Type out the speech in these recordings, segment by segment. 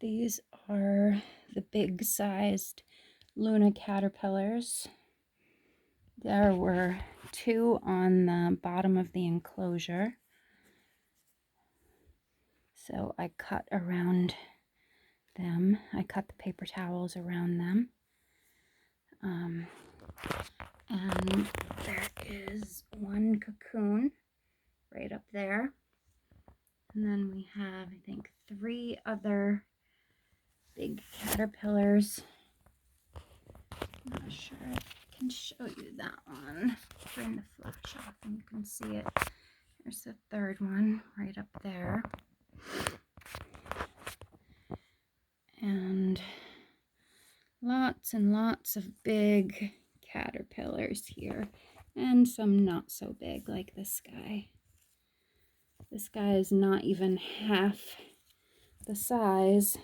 These are the big-sized Luna caterpillars. There were 2 on the bottom of the enclosure. So I cut around them. I cut the paper towels around them. And there is 1 cocoon right up there. And then we have, I think, 3 other big caterpillars. I'm not sure if I can show you that one. Turn the flash off and you can see it. There's the 3rd one right up there. And lots of big caterpillars here. And some not so big, like this guy. This guy is not even half the size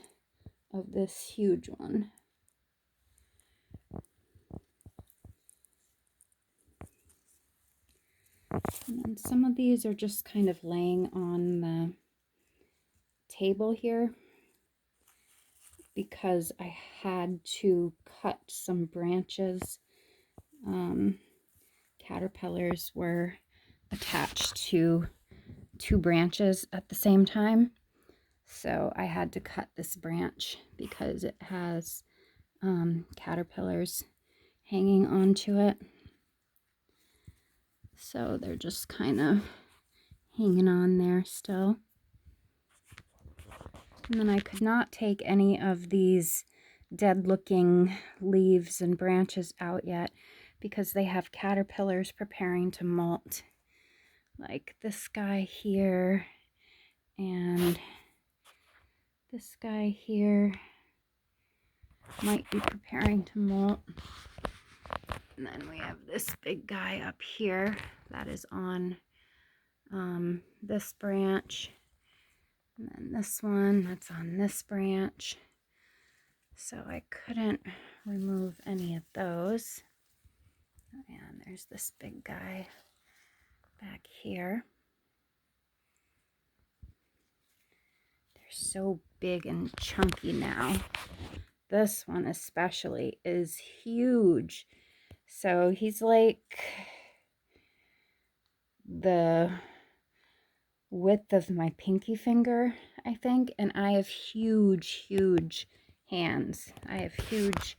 of this huge one. And then some of these are just kind of laying on the table here because I had to cut some branches. Caterpillars were attached to 2 branches at the same time. So I had to cut this branch because it has caterpillars hanging onto it. So they're just kind of hanging on there still. And then I could not take any of these dead looking leaves and branches out yet because they have caterpillars preparing to molt. Like this guy here and this guy here might be preparing to molt. And then we have this big guy up here that is on this branch. And then this one that's on this branch. So I couldn't remove any of those. And there's this big guy back here. They're so big and chunky now. This one especially is huge. So he's like the width of my pinky finger, I think. And I have huge hands. I have huge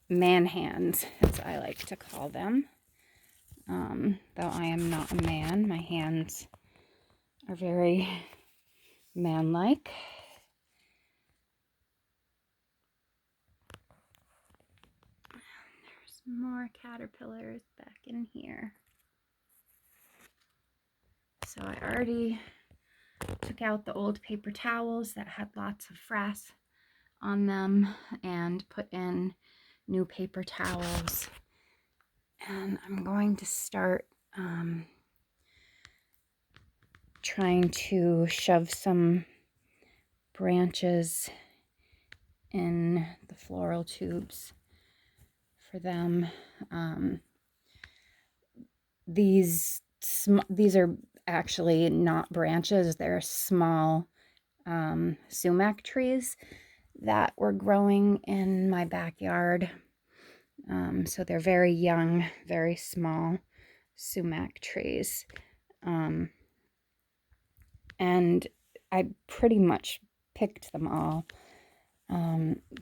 man hands, as I like to call them. Though I am not a man, my hands are very man-like. There's more caterpillars back in here. So I already took out the old paper towels that had lots of frass on them and put in new paper towels. And I'm going to start trying to shove some branches in the floral tubes for them. These are actually not branches, they're small sumac trees that were growing in my backyard. So they're very young, very small sumac trees. And I pretty much picked them all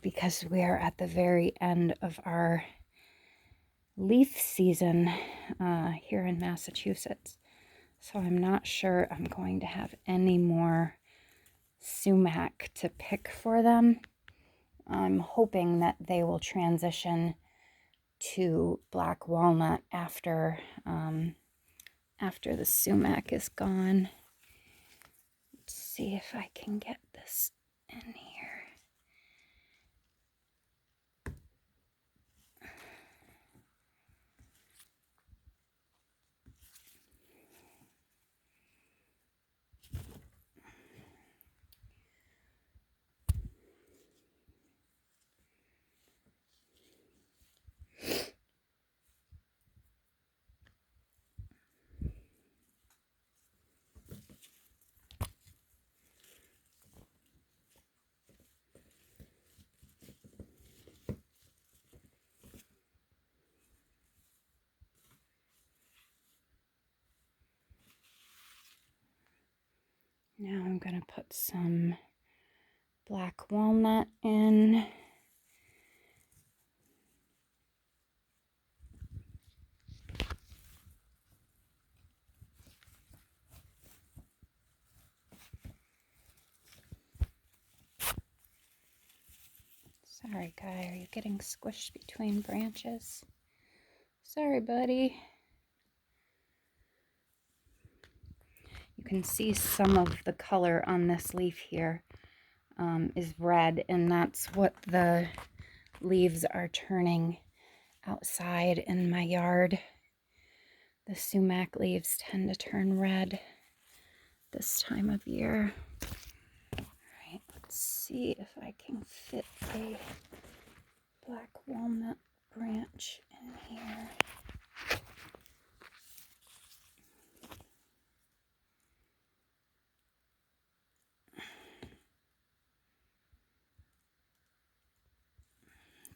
because we are at the very end of our leaf season here in Massachusetts. So I'm not sure I'm going to have any more sumac to pick for them. I'm hoping that they will transition to black walnut after the sumac is gone. Let's see if I can get this in here. Now I'm going to put some black walnut in. Sorry, guy, are you getting squished between branches? Sorry, buddy. You can see some of the color on this leaf here is red, and that's what the leaves are turning outside in my yard. The sumac leaves tend to turn red this time of year. All right, let's see if I can fit a black walnut branch in here.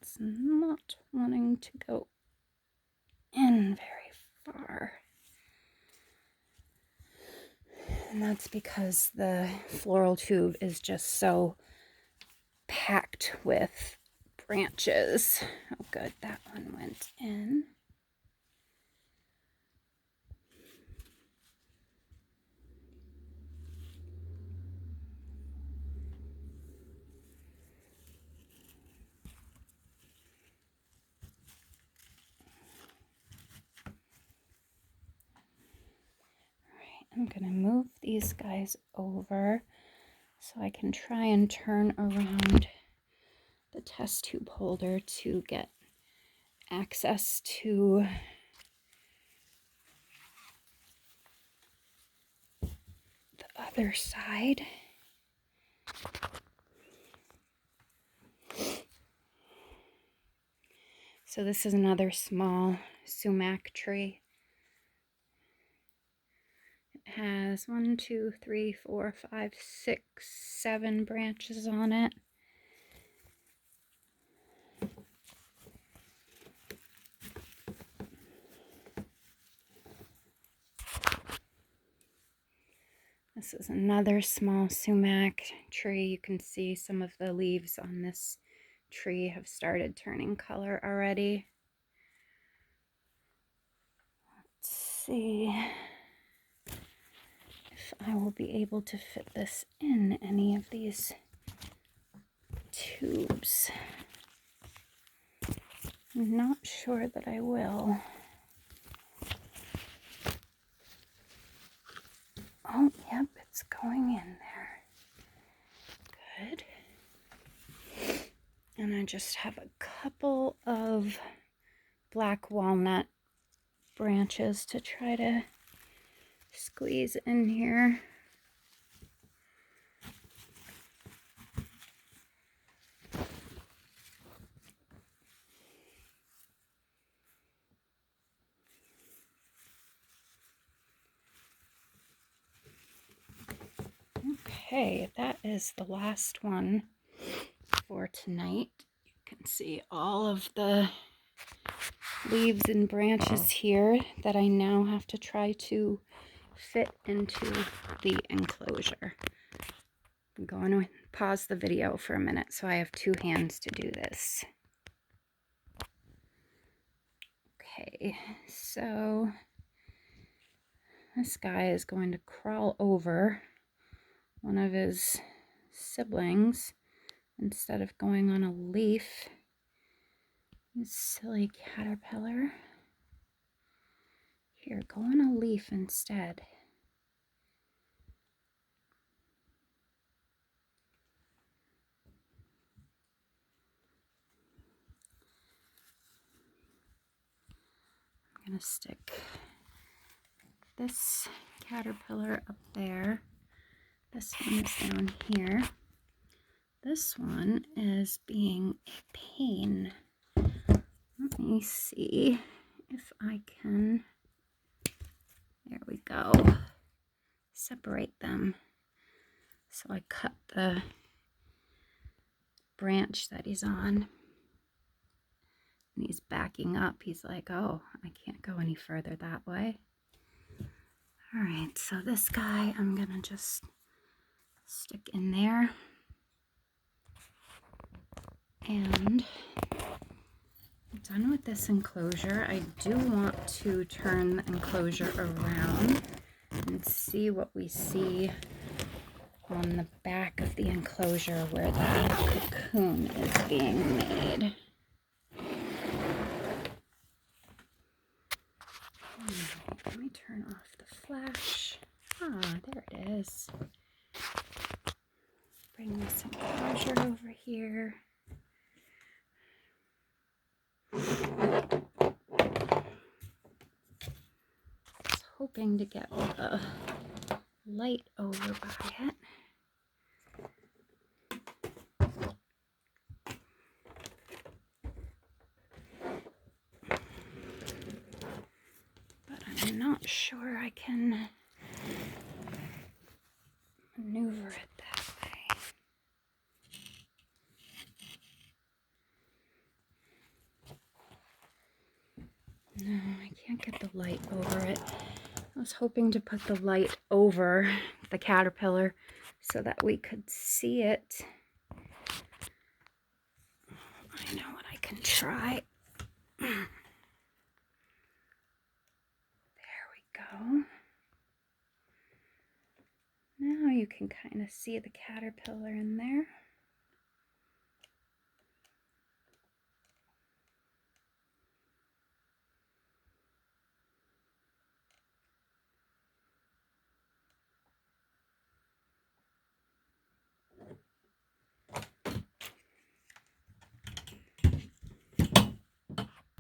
It's not wanting to go in very far. And that's because the floral tube is just so packed with branches. Oh, good, that one went in. I'm going to move these guys over so I can try and turn around the test tube holder to get access to the other side. So this is another small sumac tree. It has 1, 2, 3, 4, 5, 6, 7 branches on it. This is another small sumac tree. You can see some of the leaves on this tree have started turning color already. Let's see if I will be able to fit this in any of these tubes. I'm not sure that I will. Oh, yep, it's going in there. Good. And I just have a couple of black walnut branches to try to squeeze in here. Okay, that is the last one for tonight. You can see all of the leaves and branches here that I now have to try to fit into the enclosure. I'm going to pause the video for a minute so I have 2 hands to do this. Okay, so this guy is going to crawl over one of his siblings instead of going on a leaf. You silly caterpillar. Here, go on a leaf instead. I'm going to stick this caterpillar up there. This one is down here. This one is being a pain. Let me see if I can, there we go, separate them. So I cut the branch that he's on, and he's backing up. He's like, oh, I can't go any further that way. All right, so this guy, I'm gonna just stick in there. And I'm done with this enclosure. I do want to turn the enclosure around and see what we see on the back of the enclosure where the cocoon is being made. Let me turn off the flash. Ah, there it is. Bring this enclosure over here. I was hoping to get the light over by it. But I'm not sure I can maneuver it that way. No, I can't get the light over it. I was hoping to put the light over the caterpillar so that we could see it. I know what I can try. There we go. Now you can kind of see the caterpillar in there.